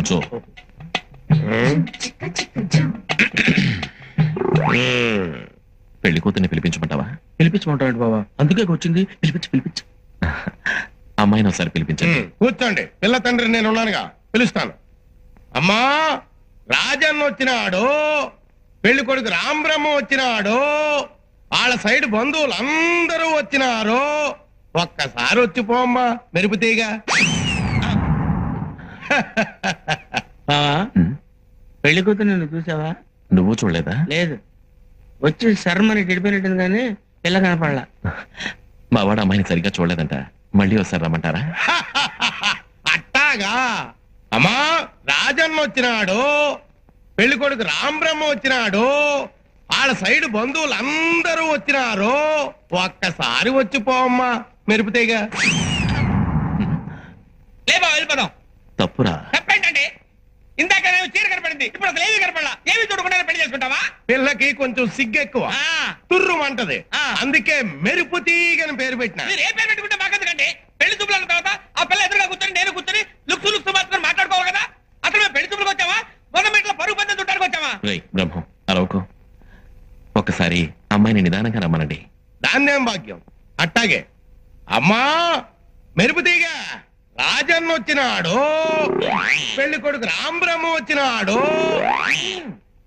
కూర్చో. పెళ్లి కూతుర్ని పిలిపించమంటావా? పిలిపించమంటాడు బాబా, అందుకే వచ్చింది. పిలిపించు. అమ్మాయిని ఒకసారి పిలిపించండి. కూర్చోండి, పిల్ల తండ్రి నేను ఉన్నానుగా, పిలుస్తాను. అమ్మా, రాజన్న వచ్చినాడు, పెళ్లి కొడుకు రాంబ్రహ్మ వచ్చినాడు, వాళ్ళ సైడ్ బంధువులు అందరూ వచ్చినారు. ఒక్కసారి వచ్చిపోమ్మా మెరుపుతీగా. పెళ్లి కూతురు నిన్ను చూసావా? నువ్వు చూడలేదా? లేదు, వచ్చి శర్మని గడిపోయినట్టుంది కానీ పిల్ల కనపడలా. మా వాడు అమ్మాయిని సరిగ్గా చూడలేదంట, మళ్ళీ ఒకసారి రమ్మంటారా? అట్టాగా. అమ్మా, రాజన్న వచ్చినాడు, పెళ్లి కొడుకు రాంబ్రహ్మ వచ్చినాడు, వాళ్ళ సైడ్ బంధువులు అందరూ వచ్చినారు. ఒక్కసారి వచ్చిపోమ్మా మెరుపుతీగా. లేబా వెళ్ళిపోదాం. తప్పురా. తప్పేంటండి? ఇందాక చీర కనపడింది, ఇప్పుడు అసలు ఏమీ కనపడలా. ఏమి చూడకుండా పెళ్లి చేసుకుంటావా? పిల్లకి కొంచెం సిగ్గెక్కువ, తుర్రుమంటది, అందుకే మెరుపుతీగని పేరు పెట్టిన. మీరు ఏ పేరు పెట్టుకుంటే మాకెందుకండి? పెళ్లి చూపులు అన్న తర్వాత ఆ పిల్ల ఎదురుగా కూర్చొని నేను కూర్చొని లుక్స్ మాత్రం మాట్లాడుకోవాలి కదా. అసలు మేము పెళ్లి చూపులకు వచ్చావా, మొదటి పరుగు పందెం చుట్టానికి వచ్చావా? బ్రహ్మం అరవకు. ఒక్కసారి అమ్మాయిని నిదానంగా రమ్మనండి. దాన్నేం భాగ్యం. అట్టాగే. అమ్మా మెరుపుతీగ, రాజన్న వచ్చినాడు, పెళ్లి కొడుకు రాంబ్రహ్మ వచ్చినాడు,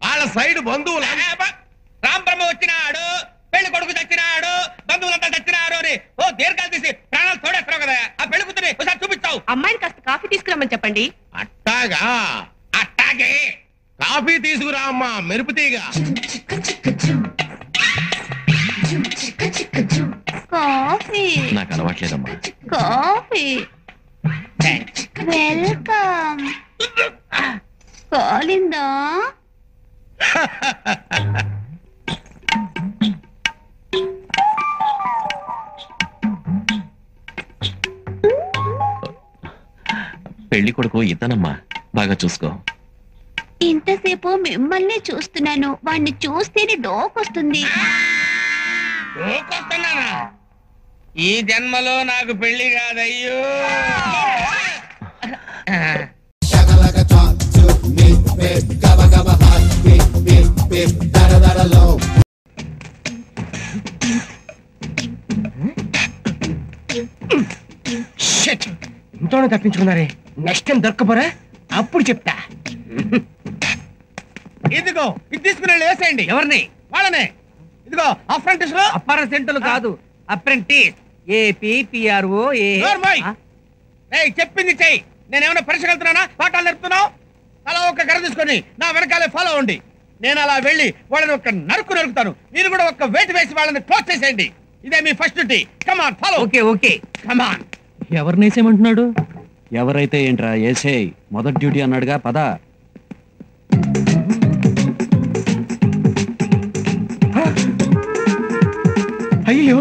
వాళ్ళ సైడ్ బంధువులు. రాంబ్రహ్మ వచ్చినాడు, పెళ్లి కొడుకు చచ్చినాడు, బంధువులంతా చచ్చినారు అని ఓ దీర్ఘాలు తీసి ప్రాణాలు తోడేస్తున్నావు కదా. ఆ పెళ్లి కూతురి ఒకసారి చూపిస్తావు. అమ్మాయిని కాస్త కాఫీ తీసుకురమ్మని చెప్పండి. అట్టాగా. అట్టాగే. కాఫీ తీసుకురా అమ్మా మెరుపుతీగ. కాఫీ నాకు అలవాట్లేదమ్మా. Coffee welcome. కాలిందా? పెళ్లి కొడుకు ఇతనమ్మా, బాగా చూసుకో. ఇంతసేపు మిమ్మల్ని చూస్తున్నాను, వాణ్ణి చూస్తేనే డోకొస్తుంది. ఈ జన్మలో నాకు పెళ్లి కాదయ్యో. ఇంట్లోనే తప్పించుకున్నారే, నెక్స్ట్ టైం దొరకపోరా అప్పుడు చెప్తా. ఇదిగో ఇది తీసుకుని వేసేయండి. ఎవరిని? వాళ్ళనే. ఇదిగో అప్రెంటిస్ లో. అప్రెంటిస్లు కాదు, అప్రెంటిస్. APPRO. చెప్పింది చెయ్యి. నేనేమైనా పరీక్ష వెళ్తున్నానా, పాఠాలు నేర్పుతున్నావు? అలా ఒక గర తీసుకొని నా వెనకాలే ఫాలో అవ్వండి. నేను అలా వెళ్ళి వాళ్ళని ఒక నరుకుతాను. మీరు కూడా ఒక వెయిట్ వేసి వాళ్ళని క్లోజ్ చేసేయండి. ఇదే మీ first duty. Come on follow. Okay come on. ఎవరినేసేమంటున్నాడు? ఎవరైతే ఏంట్రా ఏసేయ్, మొదటి డ్యూటీ అన్నాడుగా, పద. అయ్యో,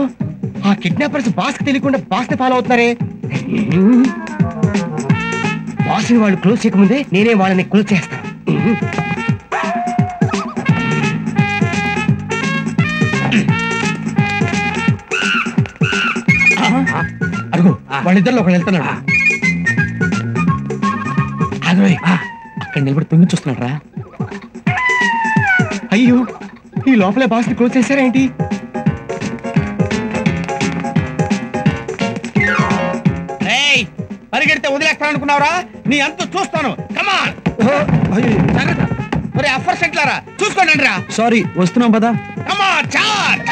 ఆ కిడ్నాపర్స్ బాస్ తెలియకుండా బాస్ ని ఫాలో అవుతున్నారే. బాస్ ని వాళ్ళు క్లోజ్ చేయకముందే నేనే వాళ్ళని క్లోజ్ చేస్తాను. అడుగు, వాళ్ళిద్దరిలో ఒకడు వెళ్తున్నాడు. అక్కడ నిలబడి తొంగి చూస్తున్నాడు రా. అయ్యో, ఈ లోపలే బాస్ ని క్లోజ్ చేశారేంటి? పరిగెడితే వదిలేస్తాను అనుకున్నావురా? నీ అంత చూస్తాను. కమాన్. అఫర్ సెట్లారా చూసుకోండి రా. సారీ, వస్తున్నాం పదా. కమాన్ చార్జ్.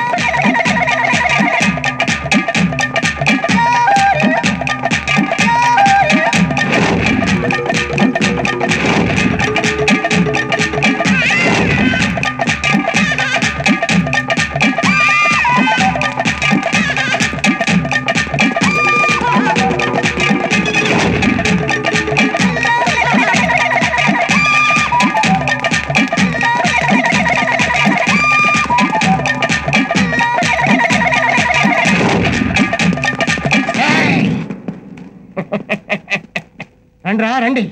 రండి,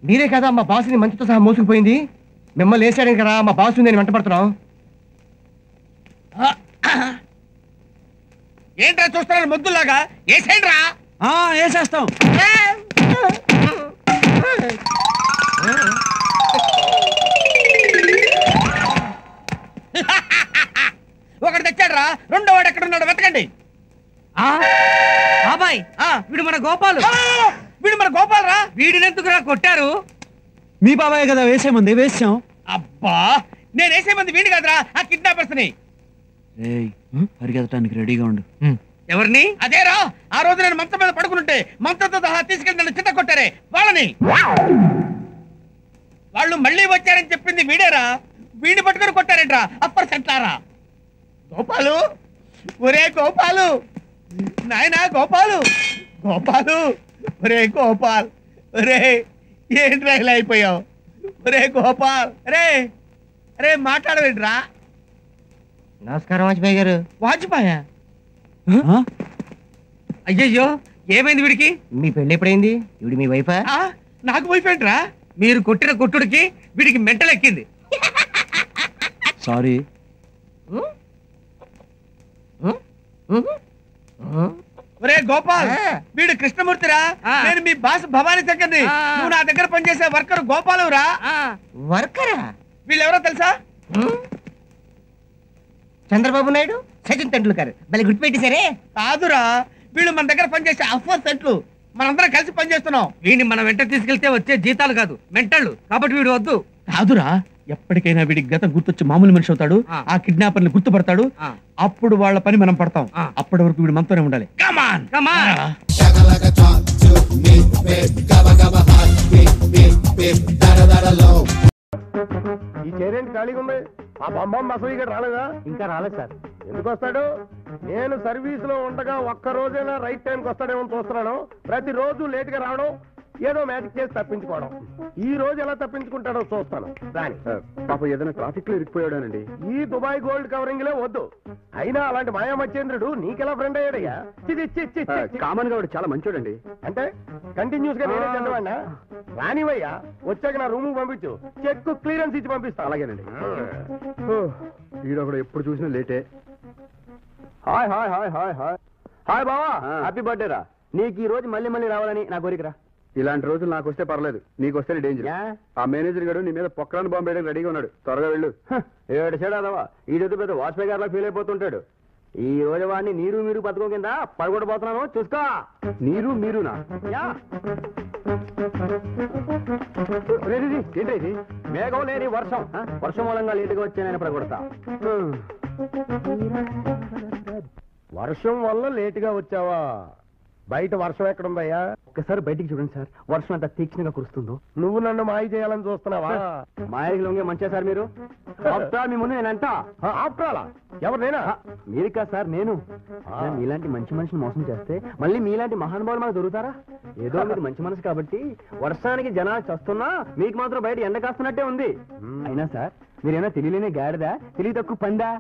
మీరే కదా మా బాసుని మంచితో సహా మోసుకుపోయింది. మిమ్మల్ని వేసాడని కదా మా బాసు నేను వెంటపడుతున్నాం. ఏంట్రా చూస్తున్నారు ముద్దులాగా? వేసేయండి రా. వేసేస్తాం. బాబాయ్ వీడు మన గోపాలు. వీడు మన గోపాల్ రా. వీడినెందుకురా కొట్టారు? మీ బాబాయ్ కదా వేసేమంది వేసాం. అబ్బా నేను వేసే మంది వీడి కాదురా, ఆ కిడ్నాపర్స్ ని. ఏయ్ పరిగెత్తడానికి రెడీగా ఉండు. ఎవరిని? అదేరా ఆ రోజు నేను మంచం మీద పడుకుంటే మంచంతో సహా తీసుకెళ్ళి నన్ను చిత్త కొట్టారే వాళ్ళని. వాళ్ళు మళ్ళీ వచ్చారని చెప్పింది వీడేరా. వీడిని పట్టుకొని కొట్టారేంట్రా అప్పర్ సెంట్లారా. గోపాలు, ఒరే గోపాలు, నాయనా గోపాలు, గోపాలు, ఒరే గోపాల్, ఒరే ఏంట్రా ఇలా అయిపోయావు? ఒరే గోపాల్, అరే అరే మాట్లాడవేంట్రా? నమస్కారం వాజ్పేయి గారు. వాజ్పాయా? అయ్యయ్యో ఏమైంది వీడికి? మీ పెళ్లి ఎప్పుడైంది? వీడి మీ వైఫా? నాకు వైఫ్ ఏంట్రా? మీరు కొట్టిన కొట్టుడికి వీడికి మెంటల్ ఎక్కింది. సారీ. ఒరే గోపాల్, వీడు కృష్ణమూర్తిరా. నేను మీ బాస్ భవానీ శంకర్ని. నువ్వు నా దగ్గర పనిచేసే వర్కర్ గోపాలురా. వర్కరా? వీళ్ళెవరో తెలుసా? చంద్రబాబు నాయుడు, సచిన్ తెండూల్కర్. భలే గుర్తుపెట్టేశారే. కాదురా, వీళ్ళు మన దగ్గర పనిచేసే అఫ్ఫర్ సెంట్లు. మనందరం కలిసి పనిచేస్తున్నాం. వీడిని మనం వెంట తీసుకెళ్తే వచ్చే జీతాలు కాదు మెంటళ్ళు. కాబట్టి వీడు వద్దు. కాదురా, ఎప్పటికైనా వీడికి గతం గుర్తొచ్చి మామూలు మనిషి అవుతాడు. ఆ కిడ్నాపర్ని గుర్తుపడతాడు. అప్పుడు వాళ్ళ పని మనం పడతాం. అప్పటి వరకు వీడు మనతోనే ఉండాలి. కమాన్ కమాన్. ఈ చైరేంటి ఖాళీగా ఉంది? ఆ బొమ్మ మసూయి గారు రాలేదా? ఇంకా రాలేదు సార్. ఎందుకు వస్తాడు? నేను సర్వీస్ లో ఉండగా ఒక్క రోజైనా రైట్ టైంకి వస్తాడేమో చూస్తున్నాను. ప్రతిరోజు లేట్ గా రావడం, ఏదో మ్యాజిక్ చేసి తప్పించుకోవడం. ఈ రోజు ఎలా తప్పించుకుంటాడో చూస్తాను. రాని పాప ఏదైనా ట్రాఫిక్ లో ఇరికిపోయాడానండి. ఈ దుబాయ్ గోల్డ్ కవరింగ్ లే వద్దు. అయినా అలాంటి మాయామచ్చేంద్రుడు నీకెలా ఫ్రెండ్ అయ్యాడయ్యా? కామన్ గా వాడు చాలా మంచోడండి. అంటే కంటిన్యూస్ గా నేనే చదవాడినా? రానివయ్యా, వచ్చాక నా రూమ్ పంపించు. చెక్ క్లియరెన్స్ ఇచ్చి పంపిస్తా. అలాగేనండి. వీడొకడు ఎప్పుడు చూసినా లేటే. Hi hi hi hi hi hi బావా, హ్యాపీ బర్త్డే రా. నీకు ఈ రోజు మళ్ళీ మళ్ళీ రావాలని నా కోరికరా. ఇలాంటి రోజులు నాకు వస్తే పర్లేదు, నీకు వస్తేనే డేంజర్. ఆ మేనేజర్ గారు నీ మీద పొక్కరాని బాంబు వేయడానికి రెడీగా ఉన్నాడు. త్వరగా వెళ్ళు. ఏడు సేడాదవా, ఈ రోజు పెద్ద వాజ్పేయి గారిలో ఫీల్ అయిపోతుంటాడు. ఈ రోజు వాడిని నీరు మీరు పథకం కింద పడగొట్టబోతున్నాను, చూసుకో. నీరు మీరునా? ఏంటి ఇది? మేఘం లేని వర్షం. వర్షం మూలంగా లేటుగా వచ్చానని పడగొడతా. వర్షం వల్ల లేటుగా వచ్చావా? బయట వర్షం ఎక్కడుందయ్యా? ఒక్కసారి బయటికి చూడండి సార్, వర్షం అంత తీక్షణంగా కురుస్తుందో. నువ్వు నన్ను మాయ చేయాలని చూస్తున్నావా? మాయకి లొంగే మంచిగా సార్ మీరు. మీ ముందు నేనంట ఆప్రాలా? ఎవరు నేనా? మీరు కాదు సార్, నేను. మీలాంటి మంచి మనిషిని మోసం చేస్తే మళ్ళీ మీలాంటి మహానుభావులు మాకు దొరుకుతారా? ఏదో మీరు మంచి మనసు కాబట్టి వర్షానికి జనాలు చస్తున్నా మీకు మాత్రం బయట ఎండ కాస్తున్నట్టే ఉంది. అయినా సార్ మీరేమైనా తెలియలేని గాడిదా, తెలివి తక్కువ పందా?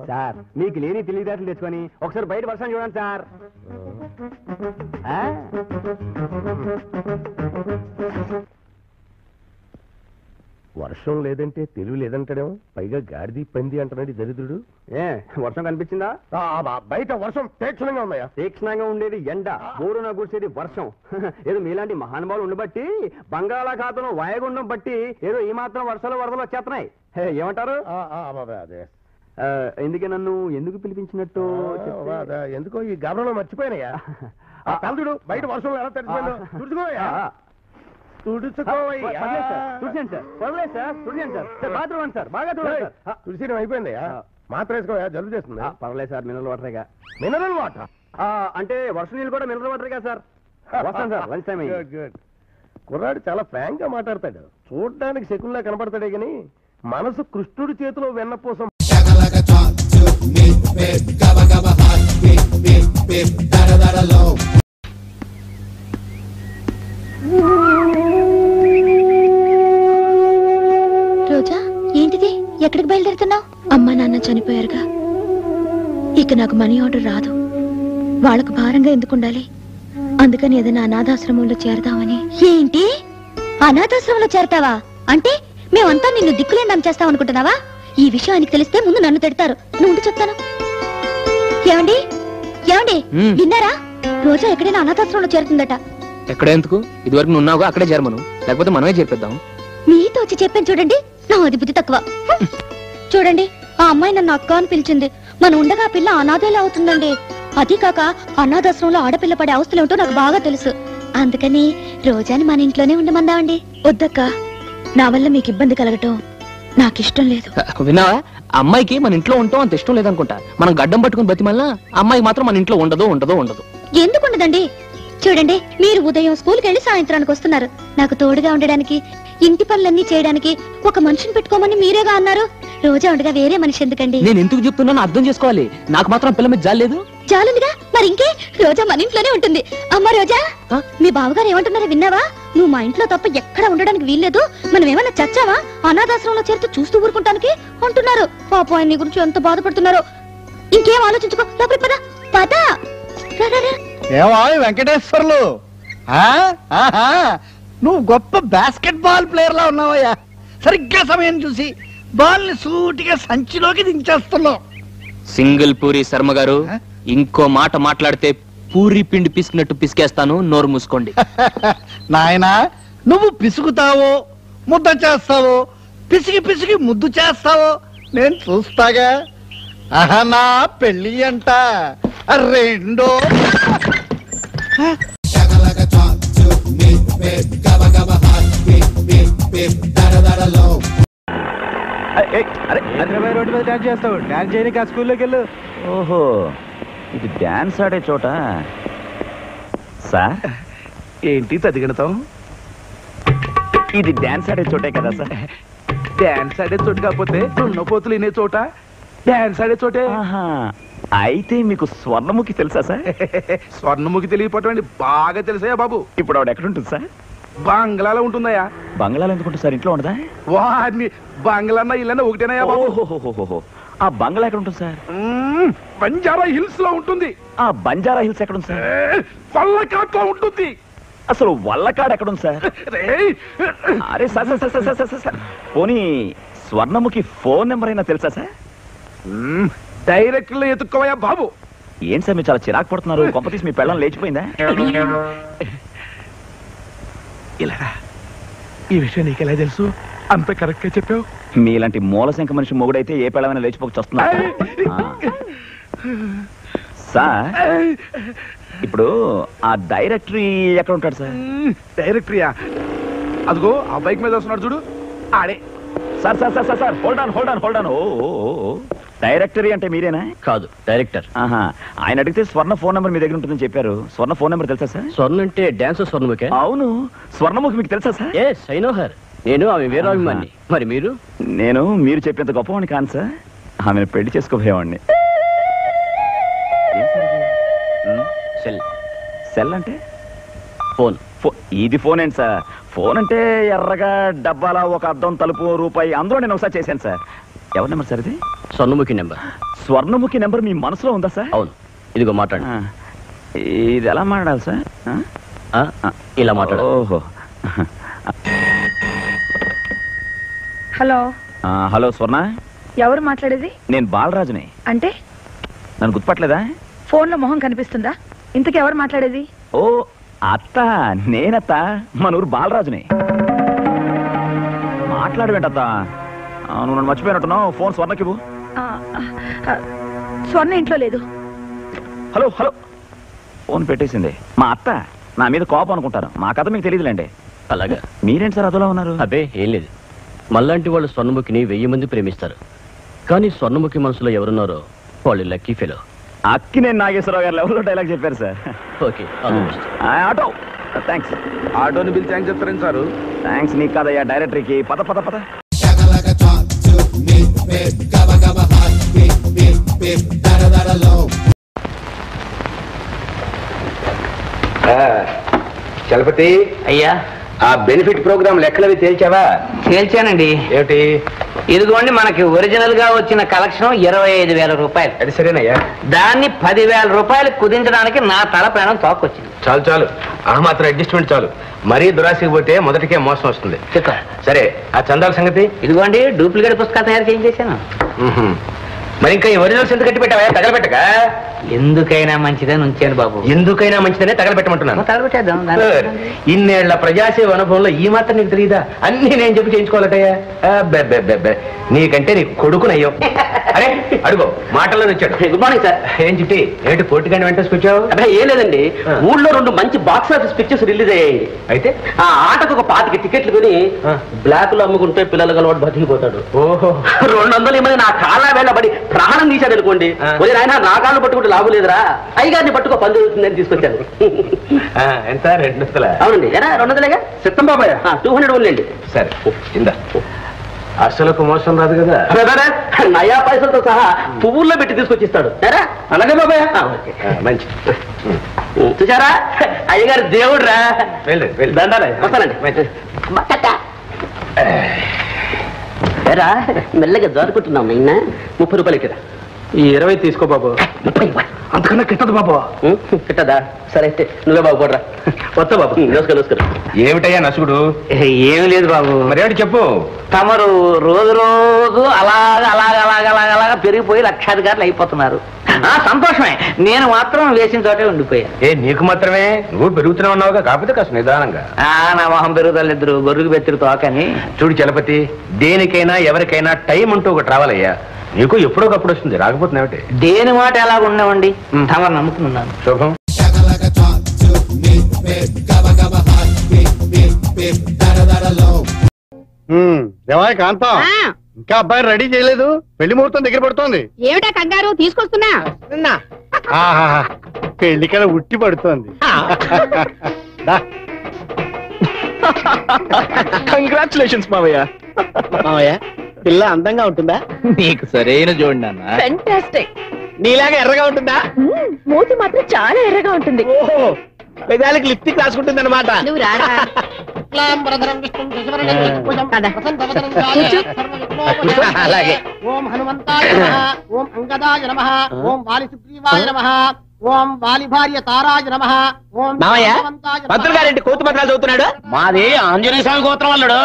సార్ మీకు లేని తెలివితేటలు తెచ్చుకొని ఒకసారి బయట వర్షం చూడండి సార్. వర్షం లేదంటే తెలివి లేదంటాడేమో. పైగా గాడిది పంది అంటున్నాడు దరిద్రుడు. వర్షం కనిపించిందా? బయట వర్షం తీక్షణంగా ఉన్నాయా? తీక్షణంగా ఉండేది ఎండ, బోరున కూర్చేది వర్షం. ఏదో మీలాంటి మహానుభావులు ఉండబట్టి, బంగాళాఖాతంలో వాయుగుండం బట్టి ఏదో ఈ మాత్రం వర్షాలు వరదలు వచ్చేస్తున్నాయి. ఏమంటారు? అదే ఎందుకే నన్ను ఎందుకు పిలిపించినట్టు? ఎందుకో ఈ గమనంలో మర్చిపోయినాయా? కలుదుడు బయట వర్షంలో ఎలా తడిచిపోయిందో తుడుచుకోయా. తుడిసిన అయిపోయిందయ్యా. మాత్ర వేసుకోయా, జలుబు చేస్తుంది. పర్లేదు సార్, మినరల్ వాటరేగా. మినరల్ వాటర్ అంటే వర్షం నీళ్ళు కూడా మినరల్ వాటరేగా సార్. వస్తాను సార్, లంచ్ టైం అయ్యింది. గుడ్. కుర్రాడు చాలా ఫ్రాంక్ గా మాట్లాడతాడు. చూడడానికి శకుల్లా కనపడతాడే గాని మనసు కృష్ణుడి చేతిలో వెన్నపూసం. రోజా, ఏంటిది? ఎక్కడికి బయలుదేరుతున్నావు? అమ్మా నాన్న చనిపోయారుగా, ఇక నాకు మనీ ఆర్డర్ రాదు. వాళ్ళకు భారంగా ఎందుకు ఉండాలి? అందుకని ఏదైనా అనాథాశ్రమంలో చేరదామని. ఏంటి, అనాథాశ్రమంలో చేరతావా? అంటే మేమంతా నిన్ను దిక్కులేని చేస్తాం అనుకుంటున్నావా? ఈ విషయం ఆయనకి తెలిస్తే ముందు నన్ను తిడతారు. నువ్వు చెప్తాను. ఏమండి ఏమండి, విన్నారా? రోజా ఎక్కడైనా అనాథాశ్రమంలో చేరుతుందట. ఎక్కడ ఎందుకు? ఇదివరకు నువ్వు ఉన్నావుగా, అక్కడే చేరమను. లేకపోతే మనమే చేర్పిద్దాం. మీతో వచ్చి చెప్పాను చూడండి, నా అది బుద్ధి తక్కువ. చూడండి, ఆ అమ్మాయి నన్ను అక్క అని పిలిచింది. మనం ఉండగా ఆ పిల్ల అనాథేలా అవుతుందండి. అది కాక అనాథాశ్రమంలో ఆడపిల్ల పడే అవస్థలేమిటో నాకు బాగా తెలుసు. అందుకని రోజాని మన ఇంట్లోనే ఉండమందామండి. వద్దక్క, నా వల్ల మీకు ఇబ్బంది కలగటం నాకిష్టం లేదు. విన్నావా? అమ్మాయికి మన ఇంట్లో ఉంటాం అంత ఇష్టం లేదనుకుంటా. మనం గడ్డం పట్టుకుని బతిమల్లా అమ్మాయి మాత్రం మన ఇంట్లో ఉండదు. ఎందుకుండదండి? చూడండి, మీరు ఉదయం స్కూల్కి వెళ్ళి సాయంత్రానికి వస్తున్నారు. నాకు తోడుగా ఉండడానికి, ఇంటి పనులన్నీ చేయడానికి ఒక మనిషిని పెట్టుకోమని మీరేగా అన్నారు. రోజా ఉండగా వేరే మనిషి ఎందుకండి? నేను ఎందుకు చెప్తున్నాను అర్థం చేసుకోవాలి. నాకు మాత్రం పిల్ల మీద జాలేదు. చాలుందిగా, మరి ఇంకే రోజా మన ఇంట్లోనే ఉంటుంది. అమ్మ రోజా, మీ బావగారు ఏమంటున్నారో విన్నావా? నువ్వు మా ఇంట్లో తప్ప ఎక్కడ ఉండడానికి వీల్లేదు. మనం ఏమన్నా చచ్చావా? అనాథాశ్రమంలో చేరితే చూస్తూ ఊరుకుంటానికి అంటున్నారు. పాపం ఆయన నీ గురించి ఎంత బాధపడుతున్నారు. ఇంకేం ఆలోచించుకో, లోపలికి పద పద. ఏమో వెంకటేశ్వర్లు, నువ్వు గొప్ప బాస్కెట్ బాల్ ప్లేయర్ లా ఉన్నావయ్యా. సరిగ్గా సమయం చూసి బాల్ ని సూటిగా సంచిలోకి దించేస్తున్నావు. సింగిల్ పూరి శర్మ గారు, ఇంకో మాట మాట్లాడితే పూరి పిండి పిసికినట్టు పిసికేస్తాను. నోరు మూసుకోండి. నాయనా, నువ్వు పిసుకుతావో ముద్ద చేస్తావో, పిసికి పిసికి ముద్దు చేస్తావో నేను చూస్తాగా. నా పెళ్ళి అంట రెండో. రోడ్డు మీద డాన్స్ చేస్తావు. డాన్స్ చేయడానికి ఆ స్కూల్లోకి వెళ్ళు. ఓహో, ఇది డాన్స్ ఆడే చోట. సార్ ఏంటి తదిగడతాం? ఇది డాన్స్ ఆడే చోటే కదా సార్? డాన్స్ ఆడే చోటు కాకపోతే దున్నపోతులు వినే చోట డాన్స్ ఆడే చోటే. అయితే మీకు స్వర్ణముఖి తెలుసా సార్? స్వర్ణముఖి తెలియపోవటం బాగా తెలుసాయా బాబు. ఇప్పుడు ఆవిడ ఎక్కడ ఉంటుంది సార్? బంగ్లాలో ఉంటుందయ్యా. బంగ్లాలో ఎందుకుంటుంది సార్? ఇంట్లో ఉండదా? వాడిని బంగ్లాన్న ఇల్లన్నా ఒకటేనయ్యా బాబు. ఆ బంగ్లా ఎక్కడ ఉంటుంది సార్? బంజారా హిల్స్ లో ఉంటుంది. ఆ బంజారా హిల్స్ ఎక్కడ ఉంది సార్? పల్లకాట్లో ఉంటుంది. అసలు వల్లకాడ ఎక్కడ ఉంది సార్? అరే sir sir sir sir sir sir, పోనీ స్వర్ణముఖి ఫోన్ నెంబర్ అయినా తెలుసా సార్? డైరెక్ట్ లో ఎత్తుకోవయ్యా బాబు. ఏంటి సార్ మీరు చాలా చిరాకు పడుతున్నారు? కొంపతీసి మీ పెళ్ళం లేచిపోయిందా? ఇలా ఈ విషయం నీకెలా తెలుసు? అంత కరెక్ట్ గా చెప్పావు. మీలాంటి మూలశంక మనిషి మొగుడైతే ఏ పెళ్ళమైనా లేచిపోక వస్తున్నారు సార్. ఇప్పుడు ఆ డైరెక్టరీ ఎక్కడ ఉంటాడు సార్? డైరెక్టరీయా? అదిగో ఆ బైక్ మీద వస్తున్నాడు చూడు, ఆడే. Sir sir sir sir, hold on hold on hold on. ఓ డైరెక్టరీ అంటే మీరేనా? కాదు, డైరెక్టర్. ఆయన అడిగితే స్వర్ణ ఫోన్ నెంబర్ మీ దగ్గర ఉంటుందని చెప్పారు. స్వర్ణ ఫోన్ నెంబర్ తెలుసా సార్? స్వర్ణ అంటే డాన్స్ స్వర్ణముఖి. అవును, స్వర్ణముఖి మీకు తెలుసా sir? Yes, I know her. నేను ఆమె వీరాభిమాని. మరి మీరు? నేను మీరు చెప్పేంత గొప్పవాడిని కాను సార్. ఆమెను పెళ్లి చేసుకోబోయేవాడిని. సెల్. సెల్ అంటే? ఫోన్. ఇది ఫోన్ ఏంటి సార్? ఫోన్ అంటే ఎర్రగా డబ్బాల ఒక అద్దం తలుపు రూపాయి, అందులో నేను ఒకసారి చేశాను సార్. ఎవరి నెంబర్ సార్ ఇది? స్వర్ణముఖి నెంబర్. స్వర్ణముఖి నెంబర్ మీ మనసులో ఉందా సార్? అవును, ఇదిగో మాట్లాడు. ఇది ఎలా మాట్లాడాలి సార్? ఇలా మాట్లాడు. ఓహో. హలో. హలో స్వర్ణ. ఎవరు మాట్లాడేది? నేను బాలరాజుని. అంటే నన్ను గుర్తుపట్టలేదా? ఫోన్ లో మొహం కనిపిస్తుందా? ఇంతకు ఎవరు మాట్లాడేది? ఓ అత్త, నేనత్త, మన ఊరు బాలరాజుని. మాట్లాడవేంటత్త? నువ్వు నన్ను మర్చిపోయినట్టున్నావు. ఫోన్ స్వర్ణకి. స్వర్ణ ఇంట్లో లేదు. Hello hello. ఫోన్ పెట్టేసింది. మా అత్త నా మీద కోపం అనుకుంటారు. మా కథ మీకు తెలియదులేండి. అలాగా? మీరేంటి సార్ అదోలా ఉన్నారు? అబ్బే ఏం లేదు. మళ్ళాంటి వాళ్ళు స్వర్ణముఖిని 1000 మంది ప్రేమిస్తారు. కానీ స్వర్ణముఖి మనసులో ఎవరున్నారో వాళ్ళు లక్కీ ఫెలో. అక్కినేని నాగేశ్వరరావు గారు లెవెల్లో డైలాగ్ చెప్పారు సార్. Okay, auto. థ్యాంక్స్. ఆటోని బిల్ థ్యాంక్స్ చెప్తారేంటి సారు? థ్యాంక్స్ నీకు కాదయ్యా, డైరెక్టరీకి. పద పద పద. చలపతి అయ్యా, ఆ బెనిఫిట్ ప్రోగ్రామ్ లెక్కలవి తేల్చావా? తేల్చానండి. ఏమిటి? ఇదిగోండి, మనకి ఒరిజినల్ గా వచ్చిన కలెక్షన్ 25,000 రూపాయలు. అది సరేనయ్యా. దాన్ని 10,000 రూపాయలు కుదించడానికి నా తల ప్రాణం తోకొచ్చింది. చాలు చాలు, ఆ మాత్రం అడ్జస్ట్మెంట్ చాలు. మరీ దురాశకి పోతే మొదటికే మోసం వస్తుంది. సరే, ఆ చందాల సంగతి? ఇదిగోండి, డూప్లికేట్ పుస్తకాలు తయారు చేయించేశాను. మరి ఇంకా ఈ ఒరిజినల్స్ ఎంత కట్టి పెట్టావా? తగలబెట్టక. ఎందుకైనా మంచిదని ఉంచాను బాబు. ఎందుకైనా మంచిదనే తగలబెట్టమంటున్నాను. తగలబెట్టేద్దాం. ఇన్నేళ్ల ప్రజాసేవ అనుభవంలో ఈ మాత్రం నీకు తెలియదా? అన్ని నేను చెప్పి చేయించుకోవాలటయ్యా. నీకంటే నీ కొడుకునయ్యో. అరే అడుగు మాటల్లో వచ్చాడు. Good morning sir. ఏం చిట్టి ఏంటి కోర్టుగాని వెంటేసుకొచ్చావు? అబ్బాయి ఏం లేదండి, ఊళ్ళో 2 మంచి బాక్స్ ఆఫీస్ పిక్చర్స్ రిలీజ్ అయ్యాయి. అయితే ఆ ఆటకు ఒక 25 టికెట్లు కొని బ్లాక్ లో అమ్ముకుంటే పిల్లలు అలవాటు బతికిపోతాడు. ఓహో 200 మంది నా కాళ్ళ వెళ్ళబడి ప్రాణం తీశాడు అనుకోండి. ఆయన నా కాళ్ళు పట్టుకుంటే లాభం లేదురా, అయ్యగారిని పట్టుకో పని జరుగుతుందని తీసుకొచ్చాను. ఎంత 200? అవునండి. ఎరా 200లేగా సిద్ధం బాబాయ్. 200 ఓన్లేండి. సరే ఇందా. అసలుకు మోసం రాదు కదా. నయా పైసలతో సహా పువ్వుల్లో పెట్టి తీసుకొచ్చిస్తాడు. సరే అలాగే బాబాయ్. మంచి చూసారా, అయ్యగారు దేవుడు రా. వెళ్ళండి దండాలే వస్తానండి. ఎరా మెల్లగా జారుకుంటున్నాం నిన్న. 30 రూపాయలు కదా. ఈ 20 తీసుకో బాబు. అంతకన్నా కిట్టదు బాబు. కిట్టదా? సరే అయితే నువ్వే బాబు పోడ్రా. వస్తా బాబు. నమస్కారం. ఏమిటయ్యా నసుగుడు? ఏమి లేదు బాబు. మరేమిటి చెప్పు. తమరు రోజు రోజు అలాగా పెరిగిపోయి లక్షాధికారులు అయిపోతున్నారు. సంతోషమే, నేను మాత్రం వేసిన చోటే ఉండిపోయా. నీకు మాత్రమే? నువ్వు పెరుగుతూనే ఉన్నావుగా, కాకపోతే కాస్త నిదానంగా. నా మొహం పెరుగుదలిద్దరు గొర్రెకు బెత్తిరు తోకని. చూడు చలపతి, దేనికైనా ఎవరికైనా టైం అంటూ ఒకటి రావాలయ్యా. నీకు ఎప్పుడోకప్పుడు వస్తుంది, రాకపోతే ఏమిటి? దేని మాట ఎలాగ ఉన్నామండి, తమరు నమ్ముకున్నాను. శుభం. కాంతం, ఇంకా అబ్బాయి రెడీ చేయలేదు. పెళ్లి ముహూర్తం దగ్గర పడుతోంది. ఏమిటా కంగారు? తీసుకొస్తున్నా. పెళ్లి కదా ఉట్టి పడుతోంది. కంగ్రాచులేషన్స్ మావయ్య. మావయ్య, పిల్ల అందంగా ఉంటుందా? నీకు సరైన జోడి అన్న. ఫెంటాస్టిక్. నీలాగా ఎర్రగా ఉంటుందా? మూతి మాత్రం చాలా ఎర్రగా ఉంటుంది. ఓహో, పెదాలకు లిప్స్టిక్ రాసుకుంటుంది అనమాట. నువ్వు రారా. అలాగే. ఓం హనుమంతాయ నమః, ఓం అంగదాయ నమః, ఓం వాలి సుగ్రీవాయ నమః, ఓం వాలి భార్య తారాయ నమః, ఓం మావయ్య, మంత్రులు గారేంటి కోతి మంత్రాలు చదువుతున్నాడు? మాది ఆంజనేయ స్వామి గోత్రం వాళ్ళడు.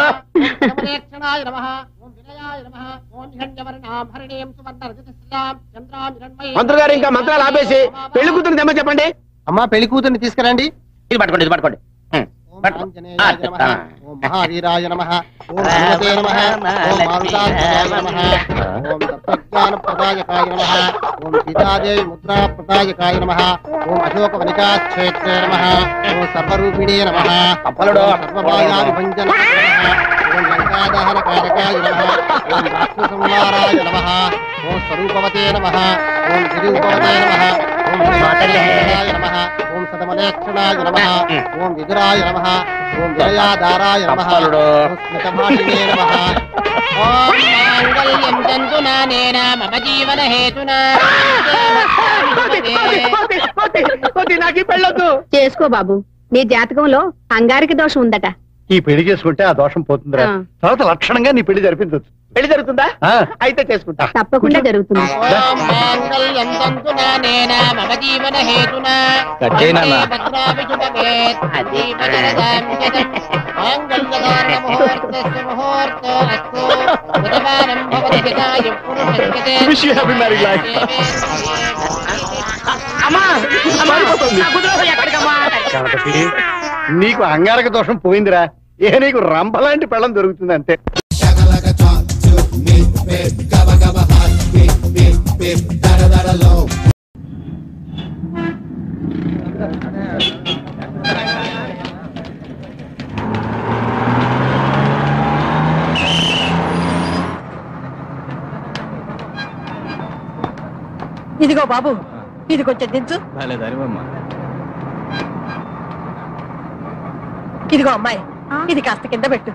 సమరేక్షణాయ నమః, ఓం వినయాయ నమః, ఓం హిరణ్యవర్ణాభరణీయం సువర్ణరజతశ్యాం చంద్రాం హిరణ్మయీ. మంత్రులు గారు ఇంకా మంత్రాలు ఆపేసి పెళ్లి కూతురు తెమ్మని చెప్పండి. అమ్మా, పెళ్లి కూతుర్ని తీసుకురండి. ఇది పట్టుకోండి, ఇది పట్టుకోండి. ఆంజనేయాయ నమః, ఓం మహావీరాయ నమః, ఓం హనుమతే నమః, ఓం మారుతాయ నమః, ఓం తత్వజ్ఞానప్రదాయకాయ నమః, ఓం సీతాదేవి ముద్రాప్రదాయకాయ నమః, ఓం అశోకవనికాక్షేత్రే నమః, ఓం సర్వరూపిణే నమః, ఓం సర్వమాయావిభంజనాయ నమః, ఓం లంకాదహనకారకాయ నమః, ఓం రాక్షసంహారాయ నమః, ఓం స్వరూపవతే నమః, ఓం గిరిరూపవతే నమః, ఓం శ్రీమాతృదేవాయ నమః, ఓం సదమలేక్షణాయ నమః, ఓం విదురాయ నమః, ఓం విజయాధారాయ నమః, ఓం స్మితభాషిణే నమః. ఓం మాంగళ్యం తంతునానేన మమ జీవన హేతునా. నాకు పెళ్ళొద్దు. చేసుకో బాబు, నీ జాతకంలో అంగారికి దోషం ఉందట. ఈ పెళ్లి చేసుకుంటే ఆ దోషం పోతుందిరా. తర్వాత లక్షణంగా నీ పెళ్లి జరిపించవచ్చు. పెళ్లి జరుగుతుందా? అయితే చేసుకుంటా. తప్పకుండా జరుగుతుంది. ఓం మాంగళ్యం తంతునానేన మమ జీవన హేతునా. కట్టేనన్నా. నీకు అంగారక దోషం పోయిందిరా. ఏ నీకు రంభలాంటి పెళ్ళం దొరుకుతుంది అంతే. ఇదిగో బాబు, ఇది కొంచెం దించు. ఇదిగో అమ్మాయి, ఇది కాస్త కింద పెట్టు.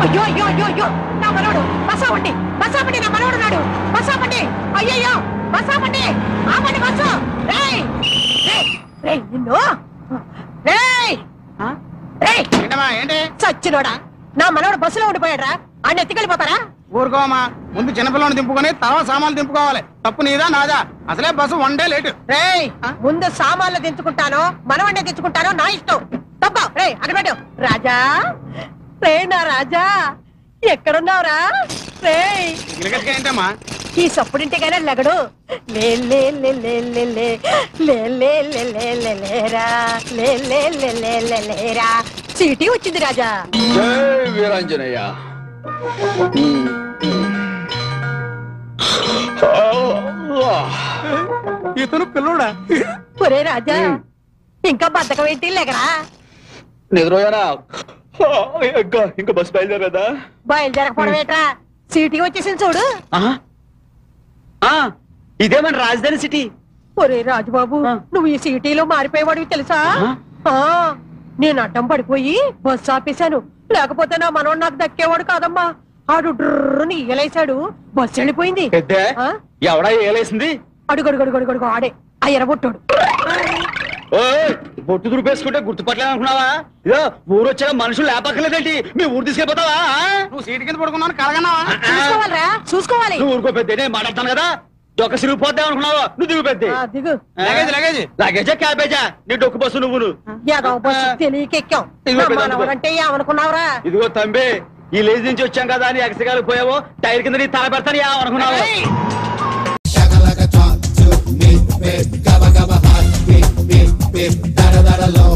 అయ్యో అయ్యో అయ్యో అయ్యో, నా మనోడు. బస్సాపండి, బస్సాపండి, నా మనోడు నాడు. బస్సాపండి, అయ్యయ్యో, బస్సాపండి, ఆపండి బస్సు. నిన్ను చచ్చినోడా, నా మనోడు బస్సులో ఉండిపోయాడ్రా. ఆయన ఎత్తుకెళ్ళిపోతారా? ఊరుకోమా, ముందు చిన్నపిల్లని దింపుకొని తర్వాత సామాన్లు దింపుకోవాలి. తప్పు నీదా నాదా? అసలే బస్సు 1 డే లేటు. ముందు సామాన్లు దించుకుంటాను, మనవన్నే దించుకుంటాను, నా ఇష్టం. తప్ప అక్కడ పెట్టు. రాజా, నా రాజా, ఎక్కడున్నావురా రేయ్ ఏంటమ్మా ఈ సప్పుడింటికైనా లెగడు లే లే లే లే లే లే లే లే లే లే లే లేరా లే లే లే లే లే లేరా చీటీ వచ్చింది రాజా. జై వీరాంజనేయ. ఇతను పిల్లోడా? ఒరే రాజా ఇంకా బద్దకం ఏంటి లేకరా? నిద్రపోయానా? ఇంకా బస్సు బయలుదేరదా? బయలుదేరకపోవడం ఏంట్రా? చీటీ వచ్చేసింది చూడు. ఇదేమన్నా రాజధాని సిటీ? ఒరే రాజుబాబు నువ్వు ఈ సిటీలో మారిపోయేవాడివి తెలుసా? నేను అడ్డం పడిపోయి బస్సు ఆపేశాను, లేకపోతే నా మనోడు నాకు దక్కేవాడు కాదమ్మా. ఆడు డ్రని ఏలేశాడు, బస్సు వెళ్ళిపోయింది. ఎవడా ఏలేసింది? అడుగడుగడుగడుగడుగు ఆడే ఆ ఎరగొట్టాడు. బొట్టు దురిపేసుకుంటే గుర్తుపట్టలేదనుకున్నావా? ఇదో ఊరు వచ్చా మనుషులు లేపక్కర్లేదేంటి? మీ ఊరు తీసుకెళ్ళిపోతావా? నువ్వు సీటు కింద పడుకున్నాను కలగన్నావా? చూసుకోవాలరా చూసుకోవాలి. నువ్వు ఊరుకో పెద్ద, నేను మాట్లాడతాను కదా. డొక్క సిరిగిపోద్దాం అనుకున్నావా? నువ్వు దిగు పెద్ద. దిగు. లగేజా క్యాబేజా? నీ డొక్కు బస్సు నువ్వు తెలియకెక్కాం. మనవరంటే ఏమనుకున్నావురా? ఇదిగో తంబి, ఈ లేజ్ నుంచి వచ్చాం కదా అని ఎక్సగాలు పోయావో టైర్ కింద నీ తల పెడతాను ఏమనుకున్నావు? Gabba gabba hot, beep beep beep, da da da da low.